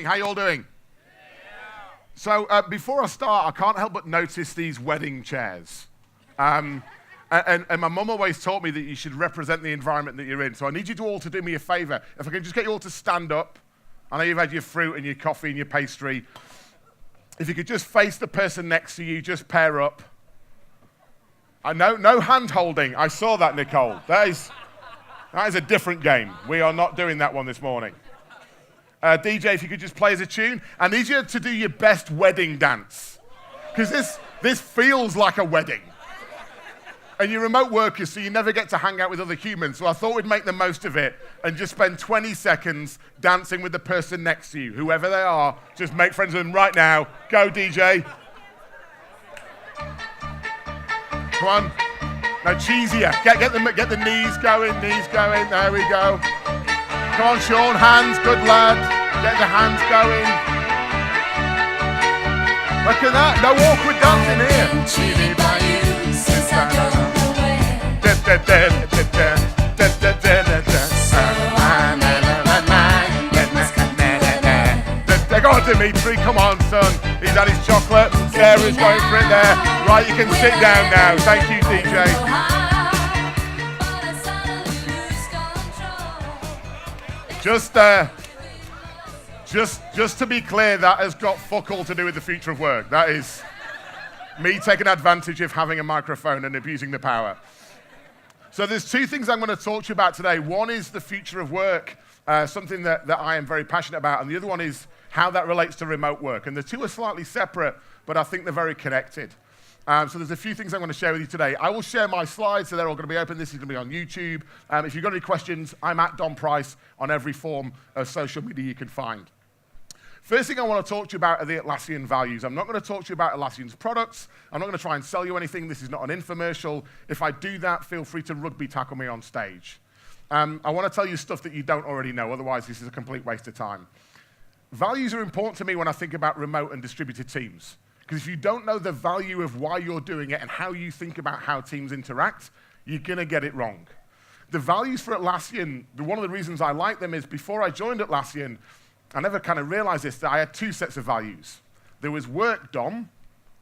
How you all doing? So before I start, I can't help but notice these wedding chairs. And my mum always taught me that you should represent the environment that you're in. So I need you all to do me a favor. If I can just get you all to stand up. I know you've had your fruit and your coffee and your pastry. If you could just face the person next to you, just pair up. No hand holding. I saw that, Nicole. That is a different game. We are not doing that one this morning. DJ, if you could just play us a tune. I need you to do your best wedding dance. Because this feels like a wedding. And you're remote workers, so you never get to hang out with other humans. So I thought we'd make the most of it and just spend 20 seconds dancing with the person next to you. Whoever they are, just make friends with them right now. Go, DJ. Come on. No, cheesier. Get the knees going. There we go. Come on, Sean. Hands. Good lad. Get the hands going. Look at that. No awkward dancing here. Go on, Dimitri, come on, son. He's had his chocolate. Sarah's going for it there. Right, you can sit down now. Thank you, DJ. Just to be clear, that has got fuck all to do with the future of work. That is me taking advantage of having a microphone and abusing the power. So there's two things I'm going to talk to you about today. One is the future of work, something that I am very passionate about, and the other one is how that relates to remote work. And the two are slightly separate, but I think they're very connected. So there's a few things I'm going to share with you today. I will share my slides, so they're all going to be open. This is going to be on YouTube. If you've got any questions, I'm at Dom Price on every form of social media you can find. First thing I want to talk to you about are the Atlassian values. I'm not going to talk to you about Atlassian's products. I'm not going to try and sell you anything. This is not an infomercial. If I do that, feel free to rugby tackle me on stage. I want to tell you stuff that you don't already know. Otherwise, this is a complete waste of time. Values are important to me when I think about remote and distributed teams. Because if you don't know the value of why you're doing it and how you think about how teams interact, you're going to get it wrong. The values for Atlassian, one of the reasons I like them is before I joined Atlassian, I never kind of realized this, that I had two sets of values. There was work Dom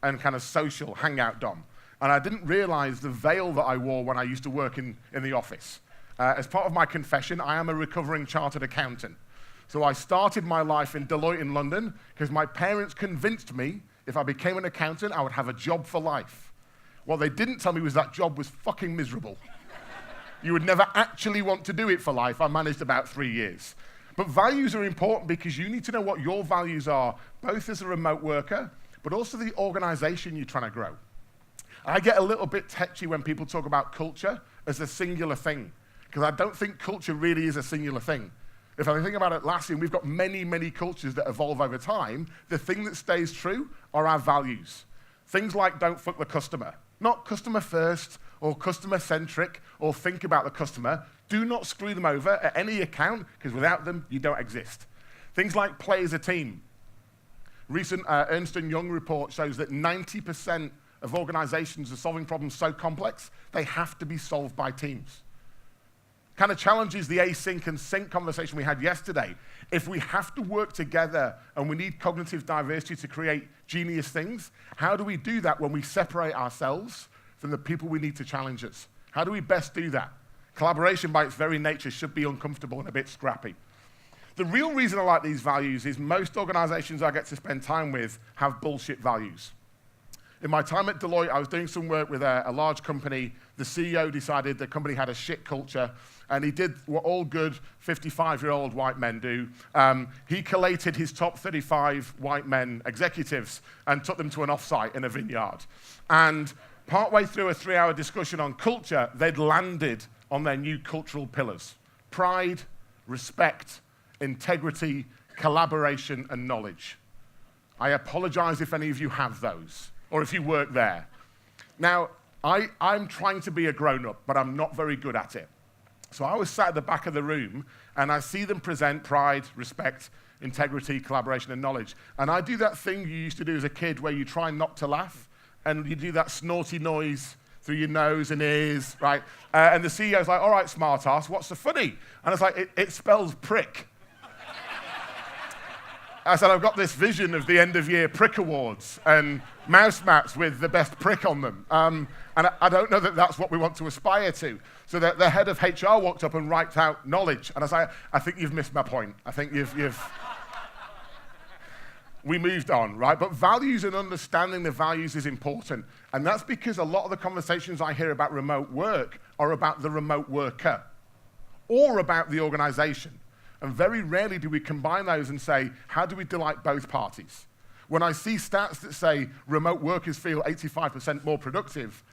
and kind of social hangout Dom. And I didn't realize the veil that I wore when I used to work in the office. As part of my confession, I am a recovering chartered accountant. So I started my life in Deloitte in London because my parents convinced me if I became an accountant, I would have a job for life. What they didn't tell me was that job was fucking miserable. You would never actually want to do it for life. I managed about 3 years. But values are important because you need to know what your values are, both as a remote worker, but also the organization you're trying to grow. I get a little bit touchy when people talk about culture as a singular thing, because I don't think culture really is a singular thing. If I think about Atlassian, we've got many, many cultures that evolve over time. The thing that stays true are our values. Things like don't fuck the customer, not customer first or customer centric or think about the customer. Do not screw them over at any account, because without them, you don't exist. Things like play as a team. Recent Ernst & Young report shows that 90% of organizations are solving problems so complex, they have to be solved by teams. Kind of challenges the async and sync conversation we had yesterday. If we have to work together and we need cognitive diversity to create genius things, how do we do that when we separate ourselves from the people we need to challenge us? How do we best do that? Collaboration by its very nature should be uncomfortable and a bit scrappy. The real reason I like these values is most organizations I get to spend time with have bullshit values. In my time at Deloitte, I was doing some work with a large company. The CEO decided the company had a shit culture, and he did what all good 55-year-old white men do. He collated his top 35 white men executives and took them to an offsite in a vineyard. And partway through a 3-hour discussion on culture, they'd landed on their new cultural pillars: pride, respect, integrity, collaboration, and knowledge. I apologize if any of you have those, or if you work there. Now, I'm trying to be a grown-up, but I'm not very good at it. So I was sat at the back of the room, and I see them present pride, respect, integrity, collaboration, and knowledge. And I do that thing you used to do as a kid where you try not to laugh, and you do that snorty noise through your nose and ears, right? And the CEO's like, all right, smart ass, what's so funny? And it's like, it spells prick. I said, I've got this vision of the end of year prick awards and mouse mats with the best prick on them. And I don't know that that's what we want to aspire to. So the head of HR walked up and wiped out knowledge. And I said, I think you've missed my point. I think we moved on, right? But values and understanding the values is important. And that's because a lot of the conversations I hear about remote work are about the remote worker or about the organization. And very rarely do we combine those and say, how do we delight both parties? When I see stats that say remote workers feel 85% more productive,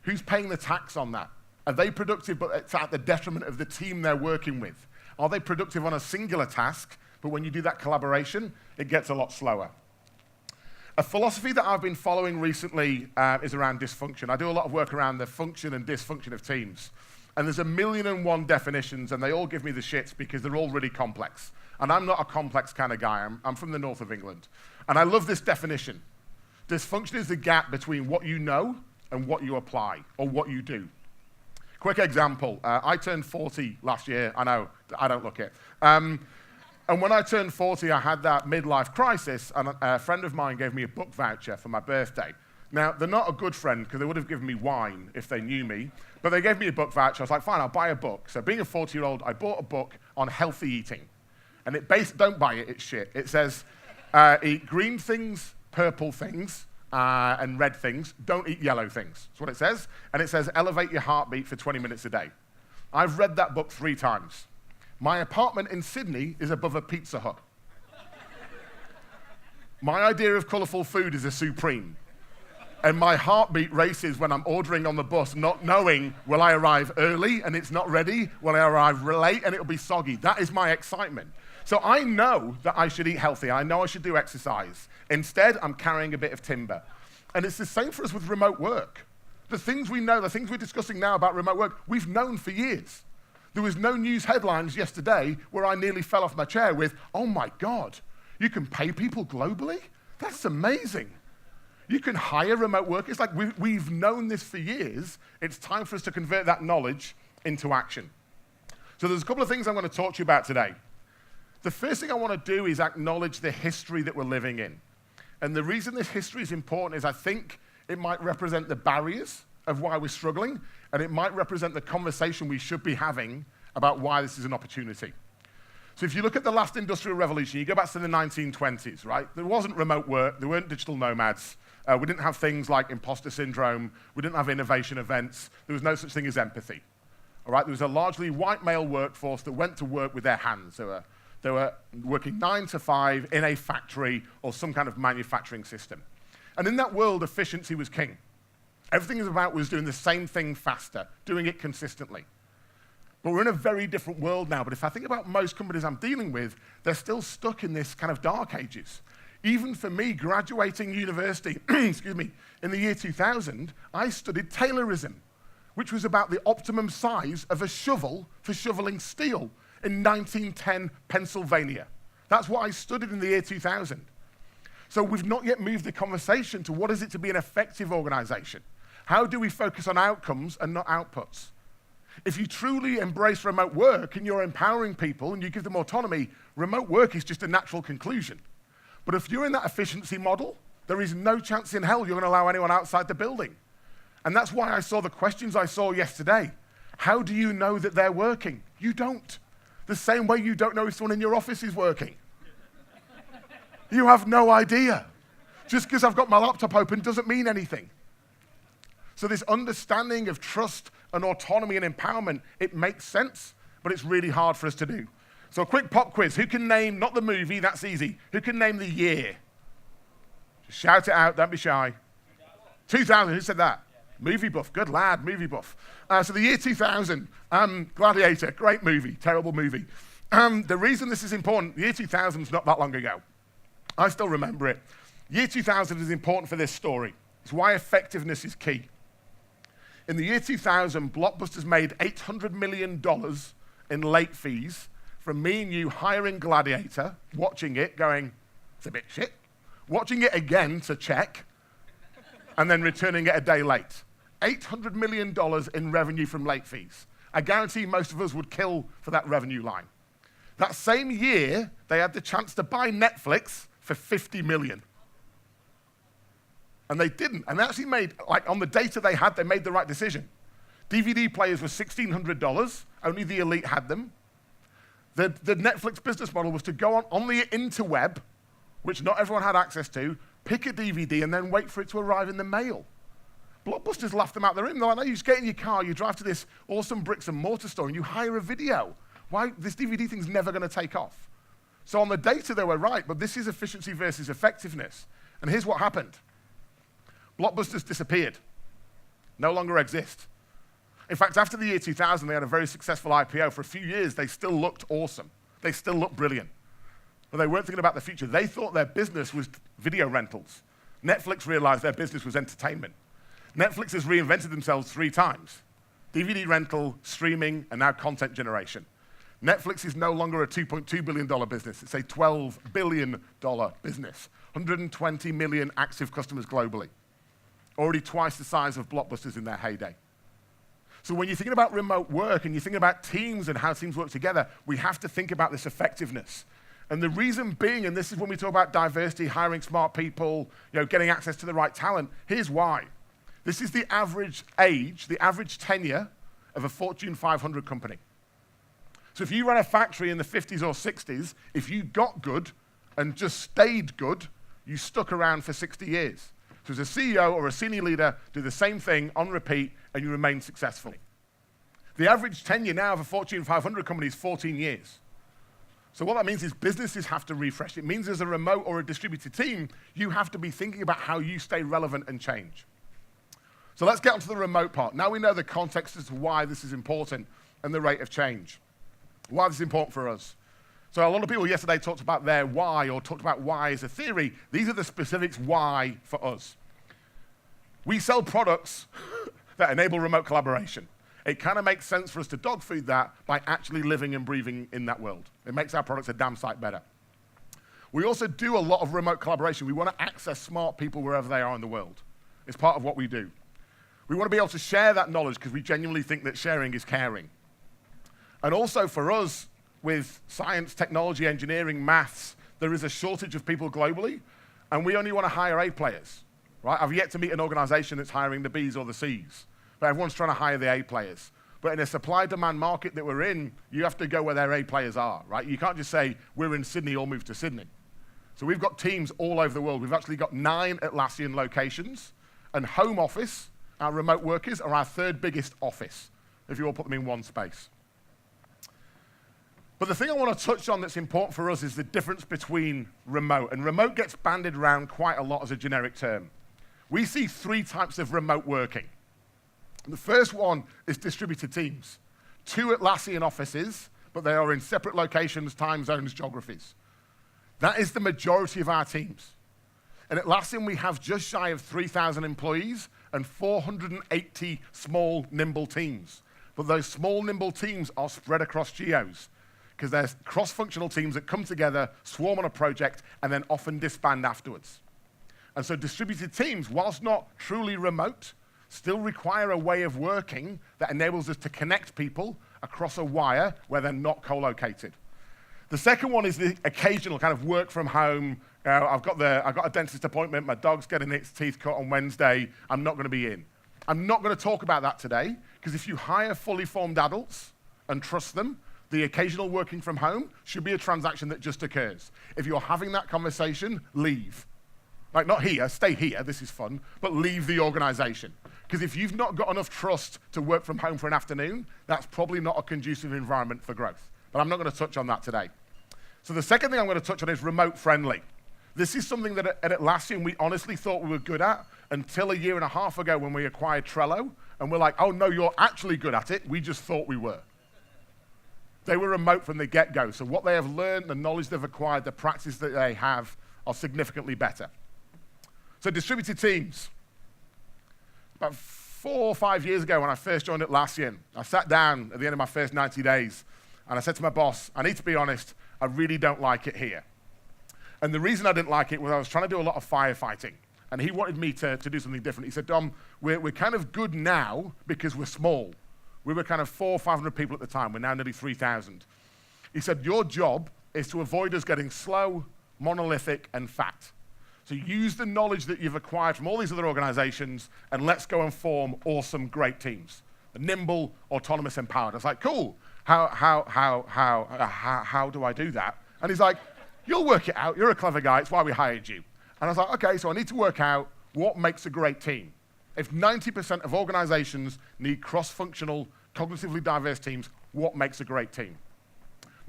who's paying the tax on that? Are they productive, but it's at the detriment of the team they're working with? Are they productive on a singular task, but when you do that collaboration, it gets a lot slower? A philosophy that I've been following recently is around dysfunction. I do a lot of work around the function and dysfunction of teams. And there's 1,000,001 definitions, and they all give me the shits because they're all really complex. And I'm not a complex kind of guy. I'm from the north of England. And I love this definition. Dysfunction is the gap between what you know and what you apply, or what you do. Quick example. I turned 40 last year. I know, I don't look it. And when I turned 40, I had that midlife crisis, and a friend of mine gave me a book voucher for my birthday. Now, they're not a good friend, because they would have given me wine if they knew me, but they gave me a book voucher. I was like, fine, I'll buy a book. So being a 40-year-old, I bought a book on healthy eating. And don't buy it, it's shit. It says, eat green things, purple things, and red things. Don't eat yellow things. That's what it says. And it says, elevate your heartbeat for 20 minutes a day. I've read that book 3 times. My apartment in Sydney is above a Pizza Hut. My idea of colourful food is a Supreme. And my heartbeat races when I'm ordering on the bus, not knowing, will I arrive early and it's not ready? Will I arrive late and it'll be soggy? That is my excitement. So I know that I should eat healthy. I know I should do exercise. Instead, I'm carrying a bit of timber. And it's the same for us with remote work. The things we know, the things we're discussing now about remote work, we've known for years. There was no news headlines yesterday where I nearly fell off my chair with, oh my God, you can pay people globally? That's amazing. You can hire remote workers. Like we've known this for years. It's time for us to convert that knowledge into action. So there's a couple of things I'm going to talk to you about today. The first thing I want to do is acknowledge the history that we're living in. And the reason this history is important is I think it might represent the barriers of why we're struggling, and it might represent the conversation we should be having about why this is an opportunity. So if you look at the last industrial revolution, you go back to the 1920s, right? There wasn't remote work. There weren't digital nomads. We didn't have things like imposter syndrome. We didn't have innovation events. There was no such thing as empathy. All right? There was a largely white male workforce that went to work with their hands. They were working 9 to 5 in a factory or some kind of manufacturing system. And in that world, efficiency was king. Everything was doing the same thing faster, doing it consistently. But we're in a very different world now. But if I think about most companies I'm dealing with, they're still stuck in this kind of dark ages. Even for me, graduating university, excuse me, in the year 2000, I studied Taylorism, which was about the optimum size of a shovel for shoveling steel in 1910 Pennsylvania. That's what I studied in the year 2000. So we've not yet moved the conversation to what is it to be an effective organization? How do we focus on outcomes and not outputs? If you truly embrace remote work and you're empowering people and you give them autonomy, remote work is just a natural conclusion. But if you're in that efficiency model, there is no chance in hell you're going to allow anyone outside the building. And that's why I saw the questions I saw yesterday. How do you know that they're working? You don't. The same way you don't know if someone in your office is working. You have no idea. Just because I've got my laptop open doesn't mean anything. So this understanding of trust and autonomy and empowerment, it makes sense, but it's really hard for us to do. So a quick pop quiz. Who can name, not the movie, that's easy. Who can name the year? Just shout it out, don't be shy. 2000, who said that? Movie buff, good lad, movie buff. So the year 2000, Gladiator, great movie, terrible movie. The reason this is important, the year 2000 is not that long ago. I still remember it. Year 2000 is important for this story. It's why effectiveness is key. In the year 2000, Blockbusters made $800 million in late fees from me and you hiring Gladiator, watching it, going, it's a bit shit, watching it again to check, and then returning it a day late. $800 million in revenue from late fees. I guarantee most of us would kill for that revenue line. That same year, they had the chance to buy Netflix for $50 million. And they didn't. And they actually made, like on the data they had, they made the right decision. DVD players were $1,600. Only the elite had them. The Netflix business model was to go on the interweb, which not everyone had access to, pick a DVD, and then wait for it to arrive in the mail. Blockbusters laughed them out the room. They're like, no, you just get in your car, you drive to this awesome bricks and mortar store, and you hire a video. Why? This DVD thing's never going to take off. So on the data, they were right, but this is efficiency versus effectiveness. And here's what happened. Blockbusters disappeared. No longer exist. In fact, after the year 2000, they had a very successful IPO. For a few years, they still looked awesome. They still looked brilliant. But they weren't thinking about the future. They thought their business was video rentals. Netflix realized their business was entertainment. Netflix has reinvented themselves 3 times. DVD rental, streaming, and now content generation. Netflix is no longer a $2.2 billion business. It's a $12 billion business. 120 million active customers globally. Already twice the size of Blockbusters in their heyday. So when you're thinking about remote work and you're thinking about teams and how teams work together, we have to think about this effectiveness. And the reason being, and this is when we talk about diversity, hiring smart people, getting access to the right talent, here's why. This is the average age, the average tenure of a Fortune 500 company. So if you ran a factory in the 50s or 60s, if you got good and just stayed good, you stuck around for 60 years. So as a CEO or a senior leader, do the same thing on repeat, and you remain successful. The average tenure now of a Fortune 500 company is 14 years. So what that means is businesses have to refresh. It means as a remote or a distributed team, you have to be thinking about how you stay relevant and change. So let's get onto the remote part. Now we know the context as to why this is important and the rate of change. Why this is important for us. So a lot of people yesterday talked about their why or talked about why as a theory. These are the specifics why for us. We sell products that enable remote collaboration. It kind of makes sense for us to dog food that by actually living and breathing in that world. It makes our products a damn sight better. We also do a lot of remote collaboration. We want to access smart people wherever they are in the world. It's part of what we do. We want to be able to share that knowledge because we genuinely think that sharing is caring. And also for us, with science, technology, engineering, maths, there is a shortage of people globally, and we only want to hire A players, right? I've yet to meet an organization that's hiring the Bs or the Cs, but everyone's trying to hire the A players. But in a supply-demand market that we're in, you have to go where their A players are, right? You can't just say, we're in Sydney, all move to Sydney. So we've got teams all over the world. We've actually got 9 Atlassian locations, and home office, our remote workers, are our 3rd biggest office, if you all put them in one space. But the thing I want to touch on that's important for us is the difference between remote. And remote gets bandied around quite a lot as a generic term. We see 3 types of remote working. The first one is distributed teams. 2 Atlassian offices, but they are in separate locations, time zones, geographies. That is the majority of our teams. And at Atlassian, we have just shy of 3,000 employees and 480 small, nimble teams. But those small, nimble teams are spread across geos, because there's cross-functional teams that come together, swarm on a project, and then often disband afterwards. And so distributed teams, whilst not truly remote, still require a way of working that enables us to connect people across a wire where they're not co-located. The second one is the occasional kind of work from home. I've got a dentist appointment, my dog's getting its teeth cut on Wednesday, I'm not going to be in. I'm not going to talk about that today, because if you hire fully formed adults and trust them, the occasional working from home should be a transaction that just occurs. If you're having that conversation, leave. Like, not here, stay here, this is fun, but leave the organization. Because if you've not got enough trust to work from home for an afternoon, that's probably not a conducive environment for growth. But I'm not going to touch on that today. So the second thing I'm going to touch on is remote friendly. This is something that at Atlassian we honestly thought we were good at until a year and a half ago when we acquired Trello, and we're like, oh no, you're actually good at it, we just thought we were. They were remote from the get-go, so what they have learned, the knowledge they've acquired, the practice that they have are significantly better. So distributed teams. About 4 or 5 years ago when I first joined Atlassian, I sat down at the end of my first 90 days, and I said to my boss, I need to be honest, I really don't like it here. And the reason I didn't like it was I was trying to do a lot of firefighting, and he wanted me to do something different. He said, Dom, we're kind of good now because we're small. We were kind of 400 or 500 people at the time. We're now nearly 3,000. He said, your job is to avoid us getting slow, monolithic, and fat. So use the knowledge that you've acquired from all these other organizations and let's go and form awesome, great teams. The nimble, autonomous, empowered. I was like, cool. How do I do that? And he's like, you'll work it out. You're a clever guy. It's why we hired you. And I was like, okay, so I need to work out what makes a great team. If 90% of organizations need cross-functional, cognitively diverse teams, what makes a great team?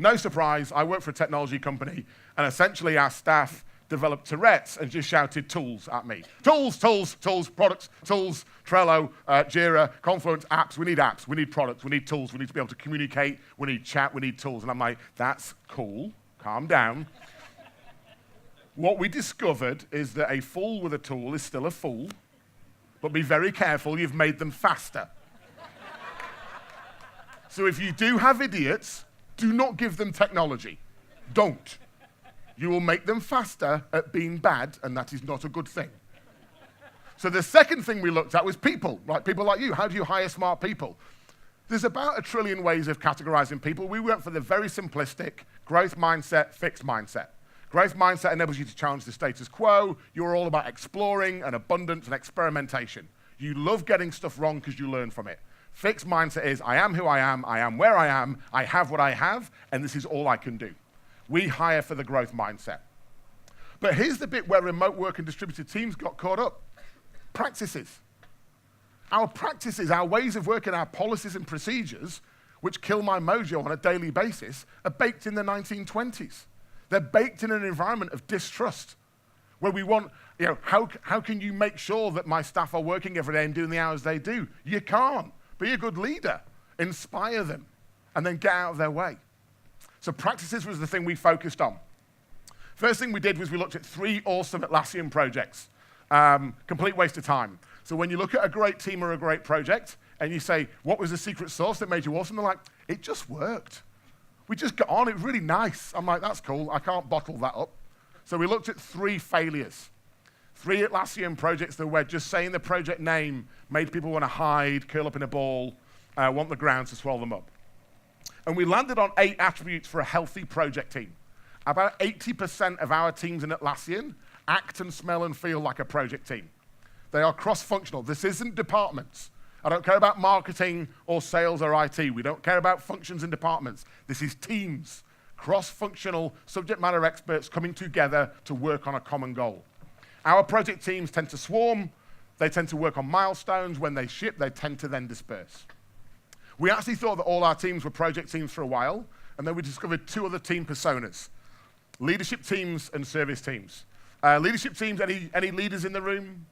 No surprise, I work for a technology company, and essentially our staff developed Tourette's and just shouted tools at me. Tools, tools, tools, products, tools, Trello, Jira, Confluence, apps. We need products, we need tools, we need to be able to communicate, we need chat, we need tools. And I'm like, that's cool, calm down. What we discovered is that a fool with a tool is still a fool, but be very careful, you've made them faster. So if you do have idiots, do not give them technology. Don't. You will make them faster at being bad, and that is not a good thing. So the second thing we looked at was people, right? People like you. How do you hire smart people? There's about 1 trillion ways of categorizing people. We went for the very simplistic growth mindset, fixed mindset. Growth mindset enables you to challenge the status quo. You're all about exploring and abundance and experimentation. You love getting stuff wrong because you learn from it. Fixed mindset is, I am who I am where I am, I have what I have, and this is all I can do. We hire for the growth mindset. But here's the bit where remote work and distributed teams got caught up. Practices. Our practices, our ways of working, our policies and procedures, which kill my mojo on a daily basis, are baked in the 1920s. They're baked in an environment of distrust, where we want, how can you make sure that my staff are working every day and doing the hours they do? You can't. Be a good leader. Inspire them, and then get out of their way. So practices was the thing we focused on. First thing we did was we looked at 3 awesome Atlassian projects. Complete waste of time. So when you look at a great team or a great project, and you say, what was the secret sauce that made you awesome? They're like, it just worked. We just got on, it was really nice. I'm like, that's cool, I can't bottle that up. So we looked at 3 failures. 3 Atlassian projects that where just saying the project name made people want to hide, curl up in a ball, want the ground to swallow them up. And we landed on 8 attributes for a healthy project team. About 80% of our teams in Atlassian act and smell and feel like a project team. They are cross-functional. This isn't departments. I don't care about marketing or sales or IT. We don't care about functions and departments. This is teams, cross-functional subject matter experts coming together to work on a common goal. Our project teams tend to swarm. They tend to work on milestones. When they ship, they tend to then disperse. We actually thought that all our teams were project teams for a while, and then we discovered 2 other team personas, leadership teams and service teams. Leadership teams, any leaders in the room?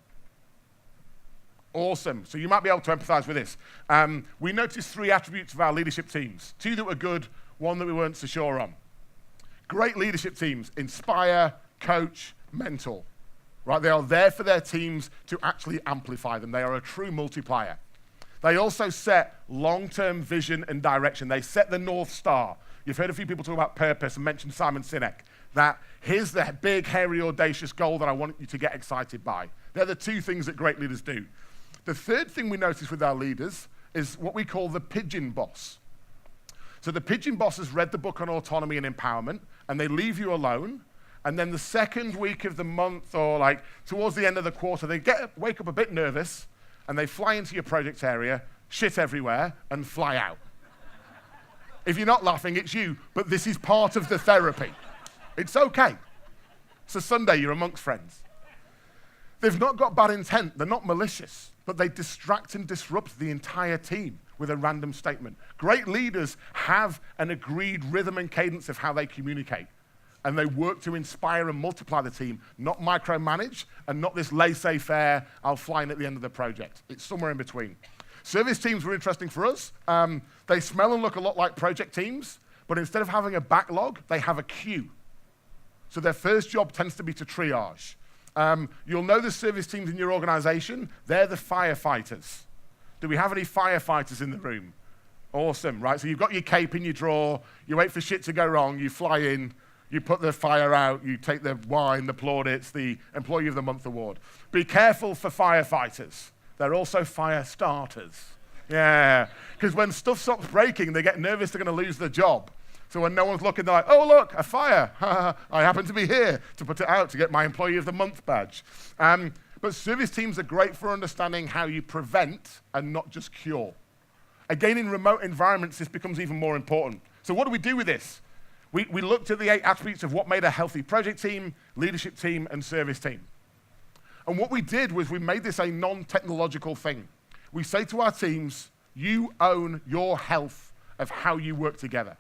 Awesome. So you might be able to empathize with this. We noticed 3 attributes of our leadership teams, 2 that were good, 1 that we weren't so sure on. Great leadership teams, inspire, coach, mentor. Right? They are there for their teams to actually amplify them. They are a true multiplier. They also set long-term vision and direction. They set the North Star. You've heard a few people talk about purpose and mention Simon Sinek, that here's the big, hairy, audacious goal that I want you to get excited by. They're the 2 things that great leaders do. The third thing we notice with our leaders is what we call the pigeon boss. So the pigeon boss has read the book on autonomy and empowerment, and they leave you alone. And then the second week of the month or like towards the end of the quarter, they wake up a bit nervous, and they fly into your project area, shit everywhere, and fly out. If you're not laughing, it's you, but this is part of the therapy. It's okay. It's a Sunday, you're amongst friends. They've not got bad intent, they're not malicious, but they distract and disrupt the entire team with a random statement. Great leaders have an agreed rhythm and cadence of how they communicate, and they work to inspire and multiply the team, not micromanage, and not this laissez-faire, I'll fly in at the end of the project. It's somewhere in between. Service teams were interesting for us. They smell and look a lot like project teams, but instead of having a backlog, they have a queue. So their first job tends to be to triage. You'll know the service teams in your organization. They're the firefighters. Do we have any firefighters in the room? Awesome, right? So you've got your cape in your drawer. You wait for shit to go wrong. You fly in. You put the fire out. You take the wine, the plaudits, the Employee of the Month award. Be careful for firefighters. They're also fire starters. Yeah, because when stuff stops breaking, they get nervous they're going to lose their job. So when no one's looking, they're like, oh, look, a fire. I happen to be here to put it out to get my Employee of the Month badge. But service teams are great for understanding how you prevent and not just cure. Again, in remote environments, this becomes even more important. So what do we do with this? We looked at the 8 attributes of what made a healthy project team, leadership team, and service team. And what we did was we made this a non-technological thing. We say to our teams, you own your health of how you work together.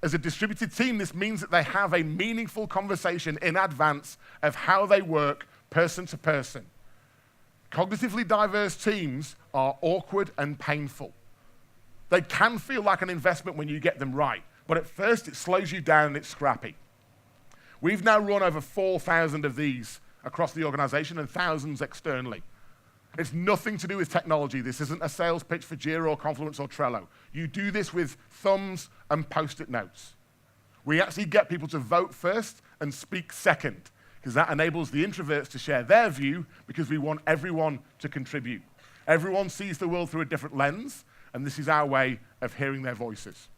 As a distributed team, this means that they have a meaningful conversation in advance of how they work person to person. Cognitively diverse teams are awkward and painful. They can feel like an investment when you get them right, but at first it slows you down and it's scrappy. We've now run over 4,000 of these across the organization and thousands externally. It's nothing to do with technology. This isn't a sales pitch for Jira or Confluence or Trello. You do this with thumbs and Post-it notes. We actually get people to vote first and speak second, because that enables the introverts to share their view, because we want everyone to contribute. Everyone sees the world through a different lens, and this is our way of hearing their voices.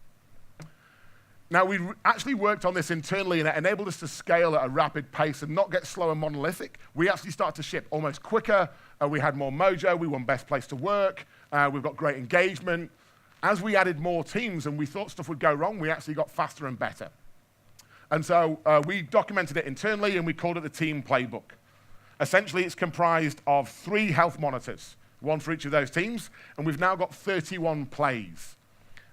Now, we actually worked on this internally, and it enabled us to scale at a rapid pace and not get slow and monolithic. We actually started to ship almost quicker. We had more mojo. We won Best Place to Work. We've got great engagement. As we added more teams and we thought stuff would go wrong, we actually got faster and better. And so we documented it internally, and we called it the Team Playbook. Essentially, it's comprised of 3 health monitors, one for each of those teams, and we've now got 31 plays.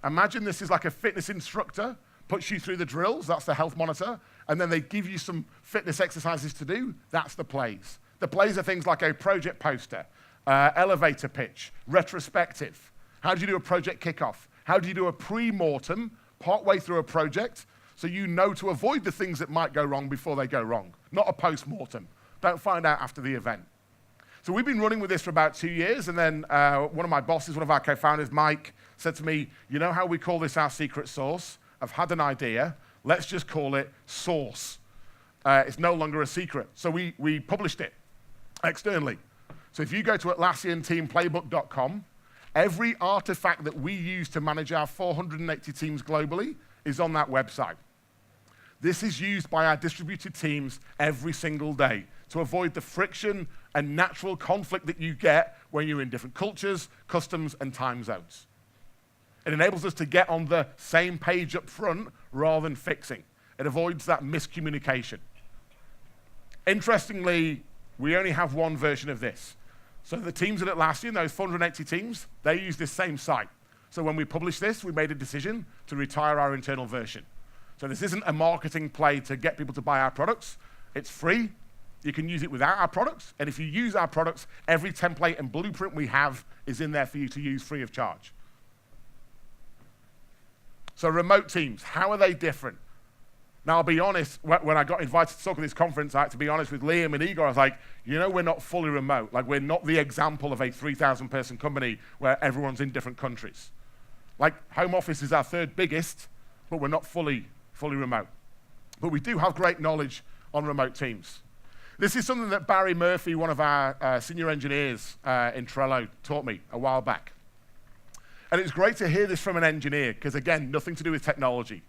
Imagine this is like a fitness instructor, puts you through the drills, that's the health monitor, and then they give you some fitness exercises to do, that's the plays. The plays are things like a project poster, elevator pitch, retrospective. How do you do a project kickoff? How do you do a pre-mortem partway through a project so you know to avoid the things that might go wrong before they go wrong, not a post-mortem. Don't find out after the event. So we've been running with this for about 2 years, and then one of my bosses, one of our co-founders, Mike, said to me, you know how we call this our secret sauce? I've had an idea. Let's just call it Source. It's no longer a secret. So we published it externally. So if you go to Atlassianteamplaybook.com, every artifact that we use to manage our 480 teams globally is on that website. This is used by our distributed teams every single day to avoid the friction and natural conflict that you get when you're in different cultures, customs, and time zones. It enables us to get on the same page up front rather than fixing. It avoids that miscommunication. Interestingly, we only have one version of this. So the teams at Atlassian, those 480 teams, they use this same site. So when we published this, we made a decision to retire our internal version. So this isn't a marketing play to get people to buy our products. It's free. You can use it without our products. And if you use our products, every template and blueprint we have is in there for you to use free of charge. So remote teams, how are they different? Now, I'll be honest, when I got invited to talk at this conference, I had to be honest with Liam and Igor. I was like, you know, we're not fully remote. Like, we're not the example of a 3,000-person company where everyone's in different countries. Like, home office is our 3rd biggest, but we're not fully remote. But we do have great knowledge on remote teams. This is something that Barry Murphy, one of our senior engineers in Trello, taught me a while back. And it was great to hear this from an engineer, because again, nothing to do with technology.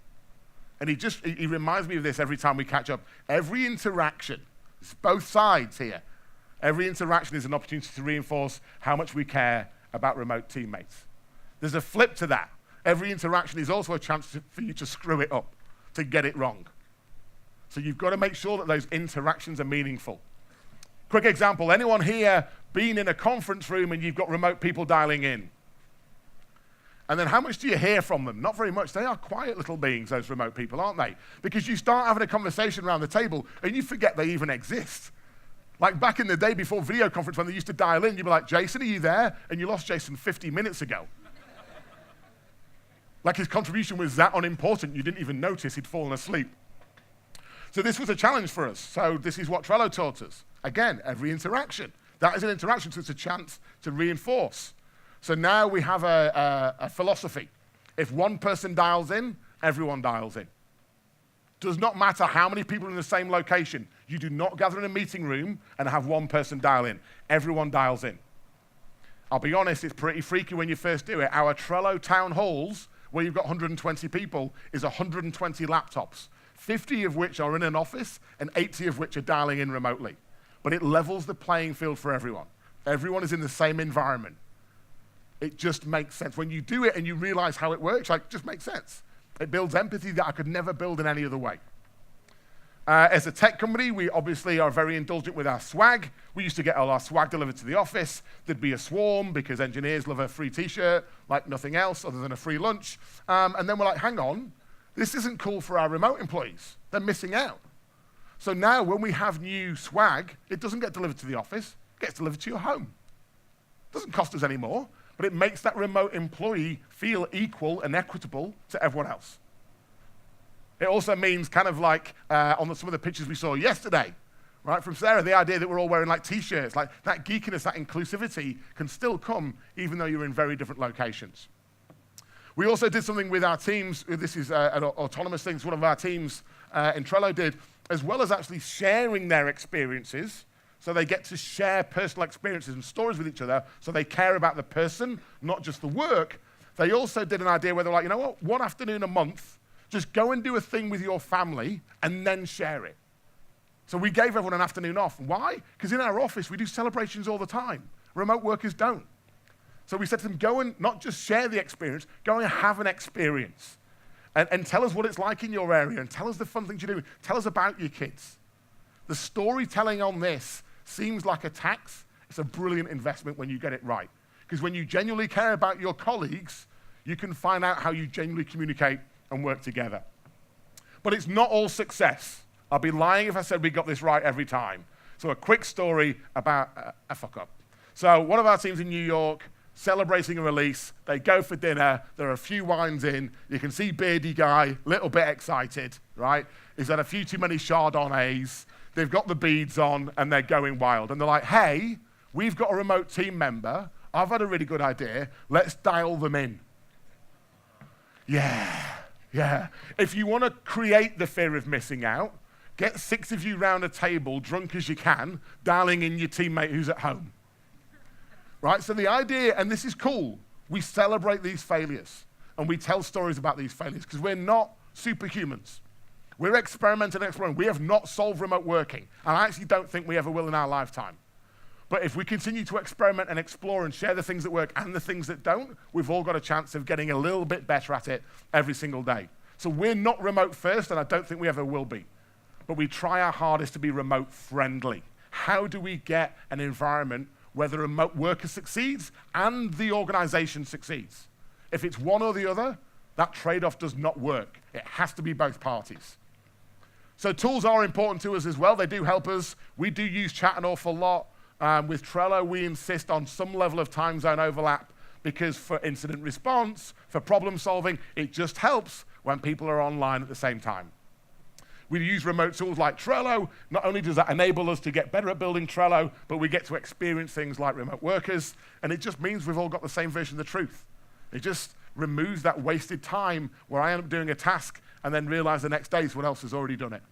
And he reminds me of this every time we catch up. Every interaction, it's both sides here, every interaction is an opportunity to reinforce how much we care about remote teammates. There's a flip to that. Every interaction is also a chance for you to screw it up, to get it wrong. So you've got to make sure that those interactions are meaningful. Quick example, anyone here been in a conference room and you've got remote people dialing in? And then how much do you hear from them? Not very much. They are quiet little beings, those remote people, aren't they? Because you start having a conversation around the table and you forget they even exist. Like back in the day before video conference when they used to dial in, you'd be like, Jason, are you there? And you lost Jason 50 minutes ago. Like his contribution was that unimportant, you didn't even notice he'd fallen asleep. So this was a challenge for us. So this is what Trello taught us. Again, every interaction. That is an interaction, so it's a chance to reinforce. So now we have a philosophy. If one person dials in, everyone dials in. Does not matter how many people are in the same location. You do not gather in a meeting room and have one person dial in. Everyone dials in. I'll be honest, it's pretty freaky when you first do it. Our Trello town halls, where you've got 120 people is 120 laptops, 50 of which are in an office and 80 of which are dialing in remotely. But it levels the playing field for everyone. Everyone is in the same environment. It just makes sense. When you do it and you realize how it works, like, it just makes sense. It builds empathy that I could never build in any other way. As a tech company, we obviously are very indulgent with our swag. We used to get all our swag delivered to the office. There'd be a swarm because engineers love a free t-shirt like nothing else other than a free lunch. And then we're like, hang on, this isn't cool for our remote employees. They're missing out. So now when we have new swag, it doesn't get delivered to the office, it gets delivered to your home. It doesn't cost us any more, but it makes that remote employee feel equal and equitable to everyone else. It also means kind of like on some of the pictures we saw yesterday, right, from Sarah, the idea that we're all wearing like t-shirts, like that geekiness, that inclusivity can still come even though you're in very different locations. We also did something with our teams. This is an autonomous thing one of our teams in Trello did, as well as actually sharing their experiences. So they get to share personal experiences and stories with each other, so they care about the person, not just the work. They also did an idea where they're like, you know what, one afternoon a month, just go and do a thing with your family and then share it. So we gave everyone an afternoon off. Why? Because in our office, we do celebrations all the time. Remote workers don't. So we said to them, go and not just share the experience, go and have an experience. And tell us what it's like in your area, and tell us the fun things you do. Tell us about your kids. The storytelling on this seems like a tax. It's a brilliant investment when you get it right. Because when you genuinely care about your colleagues, you can find out how you genuinely communicate and work together. But it's not all success. I'll be lying if I said we got this right every time. So a quick story about a fuck up. So one of our teams in New York, celebrating a release, they go for dinner, there are a few wines in, you can see beardy guy, little bit excited, right? He's had a few too many Chardonnays, they've got the beads on, and they're going wild. And they're like, hey, we've got a remote team member, I've had a really good idea, let's dial them in. Yeah. If you want to create the fear of missing out, get 6 of you round a table, drunk as you can, dialing in your teammate who's at home. Right, so the idea, and this is cool, we celebrate these failures and we tell stories about these failures because we're not superhumans. We're experimenting and exploring. We have not solved remote working, and I actually don't think we ever will in our lifetime. But if we continue to experiment and explore and share the things that work and the things that don't, we've all got a chance of getting a little bit better at it every single day. So we're not remote first, and I don't think we ever will be. But we try our hardest to be remote friendly. How do we get an environment where the remote worker succeeds and the organization succeeds? If it's one or the other, that trade-off does not work. It has to be both parties. So tools are important to us as well. They do help us. We do use chat an awful lot. With Trello, we insist on some level of time zone overlap because for incident response, for problem solving, it just helps when people are online at the same time. We use remote tools like Trello. Not only does that enable us to get better at building Trello, but we get to experience things like remote workers, and it just means we've all got the same version of the truth. It just removes that wasted time where I end up doing a task and then realize the next day someone else has already done it.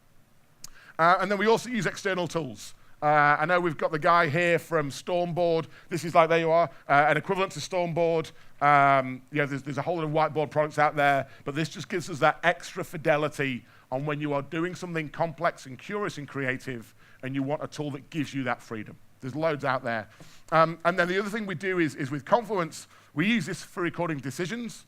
And then we also use external tools. I know we've got the guy here from Stormboard. This is like, there you are, an equivalent to Stormboard. There's a whole lot of whiteboard products out there, but this just gives us that extra fidelity on when you are doing something complex and curious and creative, and you want a tool that gives you that freedom. There's loads out there. And then the other thing we do is with Confluence, we use this for recording decisions.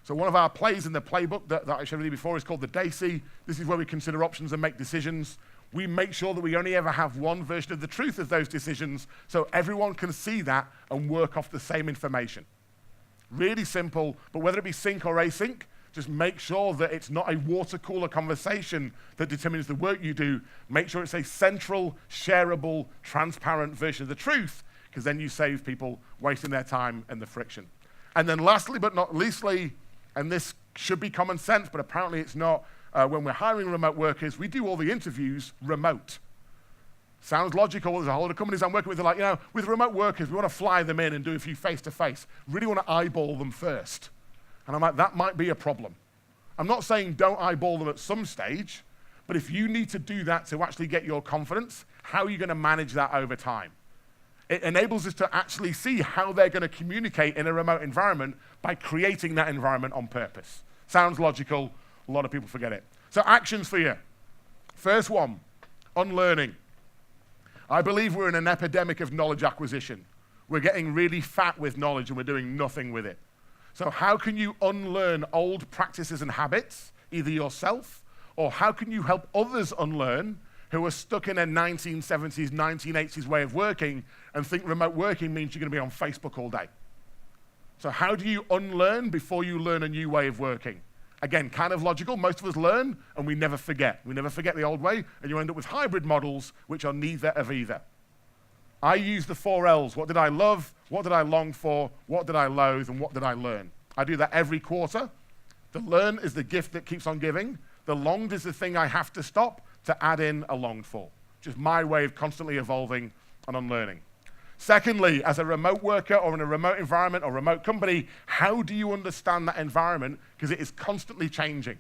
So one of our plays in the playbook that I showed you before is called the DAISY. This is where we consider options and make decisions. We make sure that we only ever have one version of the truth of those decisions so everyone can see that and work off the same information. Really simple, but whether it be sync or async, just make sure that it's not a water cooler conversation that determines the work you do. Make sure it's a central, shareable, transparent version of the truth, because then you save people wasting their time and the friction. And then lastly but not leastly, and this should be common sense, but apparently it's not, when we're hiring remote workers, we do all the interviews remote. Sounds logical. There's a whole lot of companies I'm working with, they're like, with remote workers, we want to fly them in and do a few face-to-face. Really want to eyeball them first. And I'm like, that might be a problem. I'm not saying don't eyeball them at some stage, but if you need to do that to actually get your confidence, how are you going to manage that over time? It enables us to actually see how they're going to communicate in a remote environment by creating that environment on purpose. Sounds logical. A lot of people forget it. So actions for you. First one, unlearning. I believe we're in an epidemic of knowledge acquisition. We're getting really fat with knowledge and we're doing nothing with it. So how can you unlearn old practices and habits, either yourself, or how can you help others unlearn who are stuck in a 1970s, 1980s way of working and think remote working means you're going to be on Facebook all day? So how do you unlearn before you learn a new way of working? Again, kind of logical. Most of us learn and we never forget. We never forget the old way, and you end up with hybrid models which are neither of either. I use the 4 L's. What did I love? What did I long for? What did I loathe? And what did I learn? I do that every quarter. The learn is the gift that keeps on giving. The longed is the thing I have to stop to add in a longed for. Just my way of constantly evolving and unlearning. Secondly, as a remote worker or in a remote environment or remote company, how do you understand that environment? Because it is constantly changing.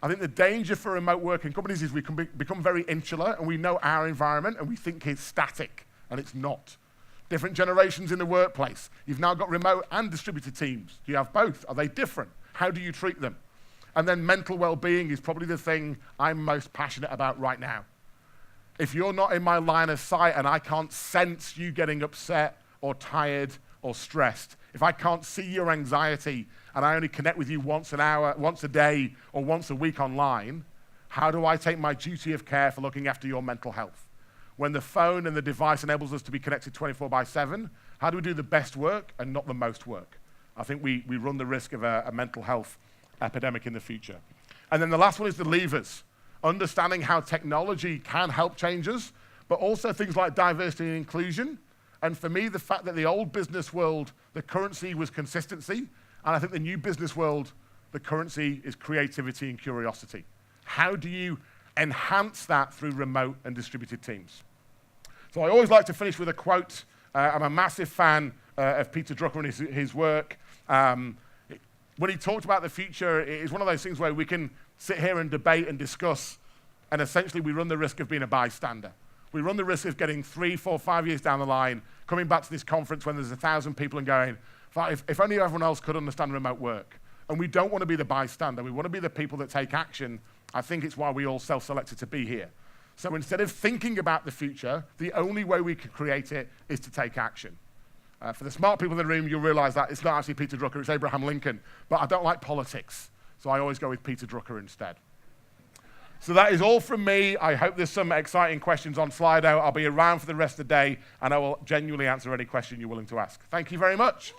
I think the danger for remote working companies is we can become very insular and we know our environment and we think it's static, and it's not. Different generations in the workplace. You've now got remote and distributed teams. Do you have both? Are they different? How do you treat them? And then mental well-being is probably the thing I'm most passionate about right now. If you're not in my line of sight and I can't sense you getting upset or tired or stressed, if I can't see your anxiety and I only connect with you once an hour, once a day, or once a week online, how do I take my duty of care for looking after your mental health? When the phone and the device enables us to be connected 24/7, how do we do the best work and not the most work? I think we run the risk of a mental health epidemic in the future. And then the last one is the levers. Understanding how technology can help change us, but also things like diversity and inclusion. And for me, the fact that the old business world, the currency was consistency, and I think the new business world, the currency is creativity and curiosity. How do you enhance that through remote and distributed teams? So I always like to finish with a quote. I'm a massive fan of Peter Drucker and his work. When he talked about the future, it's one of those things where we can sit here and debate and discuss, and essentially we run the risk of being a bystander. We run the risk of getting 3, 4, 5 years down the line, coming back to this conference when there's 1,000 people and going, if only everyone else could understand remote work. And we don't want to be the bystander. We want to be the people that take action. I think it's why we all self-selected to be here. So instead of thinking about the future, the only way we can create it is to take action. For the smart people in the room, you'll realize that it's not actually Peter Drucker, it's Abraham Lincoln. But I don't like politics, so I always go with Peter Drucker instead. So that is all from me. I hope there's some exciting questions on Slido. I'll be around for the rest of the day, and I will genuinely answer any question you're willing to ask. Thank you very much.